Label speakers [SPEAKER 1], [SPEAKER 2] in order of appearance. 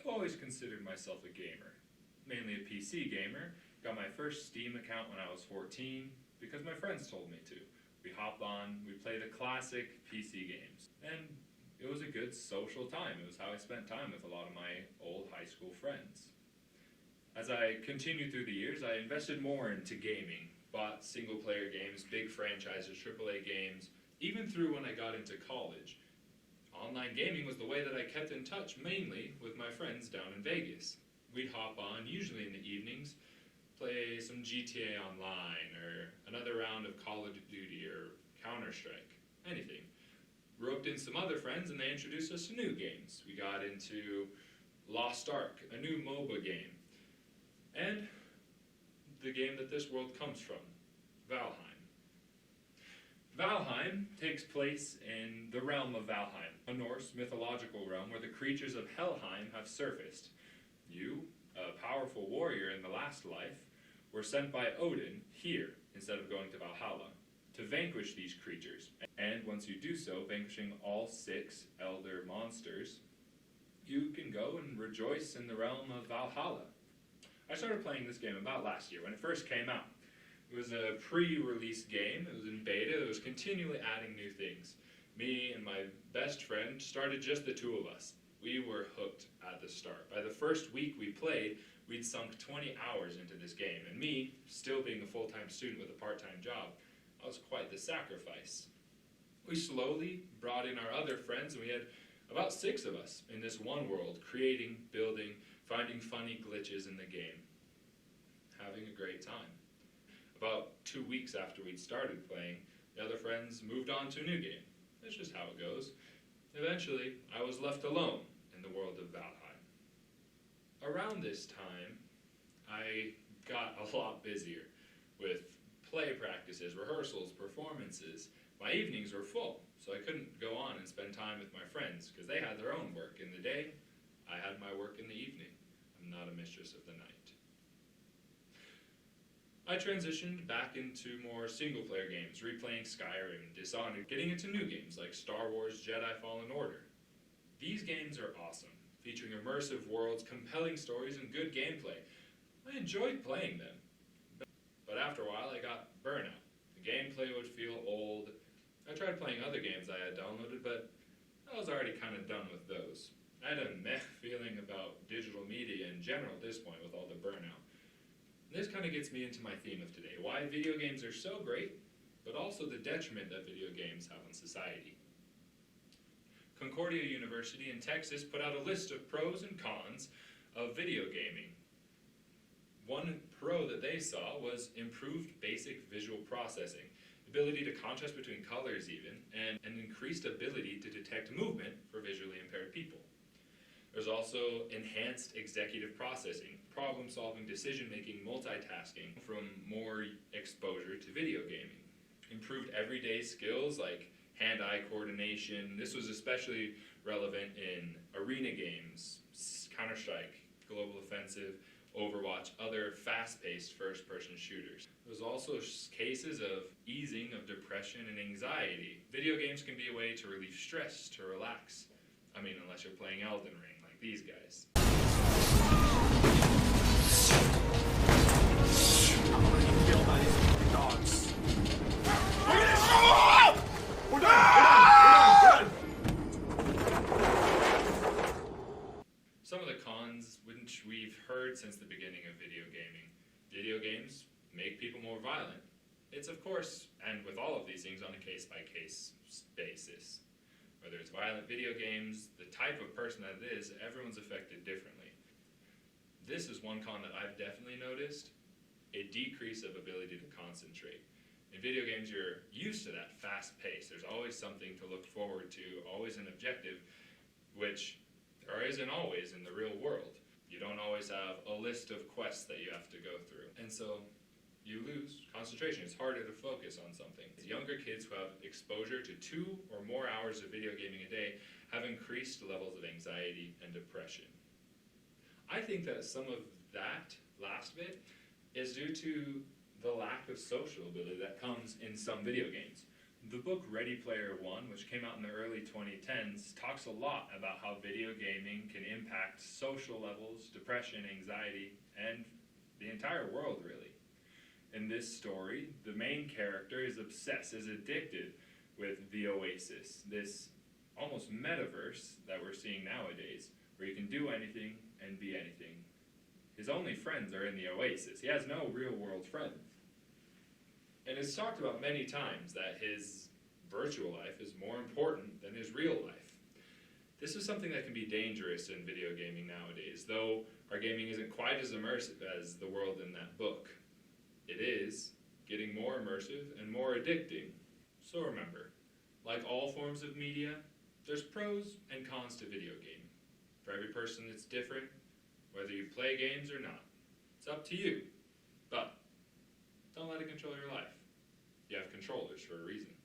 [SPEAKER 1] always considered myself a gamer, mainly a PC gamer. Got my first Steam account when I was 14 because my friends told me to. We hop on, we play the classic PC games, and it was a good social time. It was how I spent time with a lot of my old high school friends. As I continued through the years, I invested more into gaming, bought single-player games, big franchises, AAA games, even through when I got into college. Online gaming was the way that I kept in touch, mainly with my friends down in Vegas. We'd hop on, usually in the evenings, play some GTA Online, or another round of Call of Duty, or Counter-Strike, anything. Roped in some other friends, and they introduced us to new games. We got into Lost Ark, a new MOBA game, and the game that this world comes from, Valheim. Valheim takes place in the realm of Valheim, a Norse mythological realm where the creatures of Helheim have surfaced. You, a powerful warrior in the last life, were sent by Odin here instead of going to Valhalla to vanquish these creatures. And once you do so, vanquishing all 6 elder monsters, you can go and rejoice in the realm of Valhalla. I started playing this game about last year when it first came out. It was a pre-release game, it was in beta, it was continually adding new things. Me and my best friend started just the two of us. We were hooked at the start. By the first week we played, we'd sunk 20 hours into this game, and me, still being a full-time student with a part-time job, that was quite the sacrifice. We slowly brought in our other friends, and we had about 6 of us in this one world, creating, building, finding funny glitches in the game, having a great time. About 2 weeks after we'd started playing, the other friends moved on to a new game. That's just how it goes. Eventually, I was left alone in the world of Valheim. Around this time, I got a lot busier with play practices, rehearsals, performances. My evenings were full, so I couldn't go on and spend time with my friends because they had their own work in the day. I had my work in the evening. I'm not a mistress of the night. I transitioned back into more single-player games, replaying Skyrim, Dishonored, getting into new games like Star Wars Jedi Fallen Order. These games are awesome, featuring immersive worlds, compelling stories, and good gameplay. I enjoyed playing them, but after a while I got burnout. The gameplay would feel old. I tried playing other games I had downloaded, but I was already kind of done with those. I had a meh feeling about digital media in general at this point with all the burnout. This kind of gets me into my theme of today, why video games are so great, but also the detriment that video games have on society. Concordia University in Texas put out a list of pros and cons of video gaming. One pro that they saw was improved basic visual processing, ability to contrast between colors even, and an increased ability to detect movement for visually impaired people. There's also enhanced executive processing, problem-solving, decision-making, multitasking from more exposure to video gaming. Improved everyday skills like hand-eye coordination. This was especially relevant in arena games, Counter-Strike, Global Offensive, Overwatch, other fast-paced first-person shooters. There's also cases of easing of depression and anxiety. Video games can be a way to relieve stress, to relax. I mean, unless you're playing Elden Ring, like these guys. I'm gonna get killed by these dogs. We're done! Some of the cons, which we've heard since the beginning of video gaming. Video games make people more violent. It's of course, and with all of these things, on a case-by-case basis. Whether it's violent video games, the type of person that it is, everyone's affected differently. This is one con that I've definitely noticed, a decrease of ability to concentrate. In video games, you're used to that fast pace. There's always something to look forward to, always an objective, which there isn't always in the real world. You don't always have a list of quests that you have to go through. And so you lose concentration. It's harder to focus on something. Younger kids who have exposure to 2 or more hours of video gaming a day have increased levels of anxiety and depression. I think that some of that last bit is due to the lack of social ability that comes in some video games. The book Ready Player One, which came out in the early 2010s, talks a lot about how video gaming can impact social levels, depression, anxiety, and the entire world, really. In this story, the main character is obsessed, is addicted with the Oasis, this almost metaverse that we're seeing nowadays, where you can do anything and be anything. His only friends are in the Oasis. He has no real-world friends. And it's talked about many times that his virtual life is more important than his real life. This is something that can be dangerous in video gaming nowadays, though our gaming isn't quite as immersive as the world in that book. It is getting more immersive and more addicting. So remember, like all forms of media, there's pros and cons to video gaming. For every person it's different, whether you play games or not. It's up to you. But don't let it control your life. You have controllers for a reason.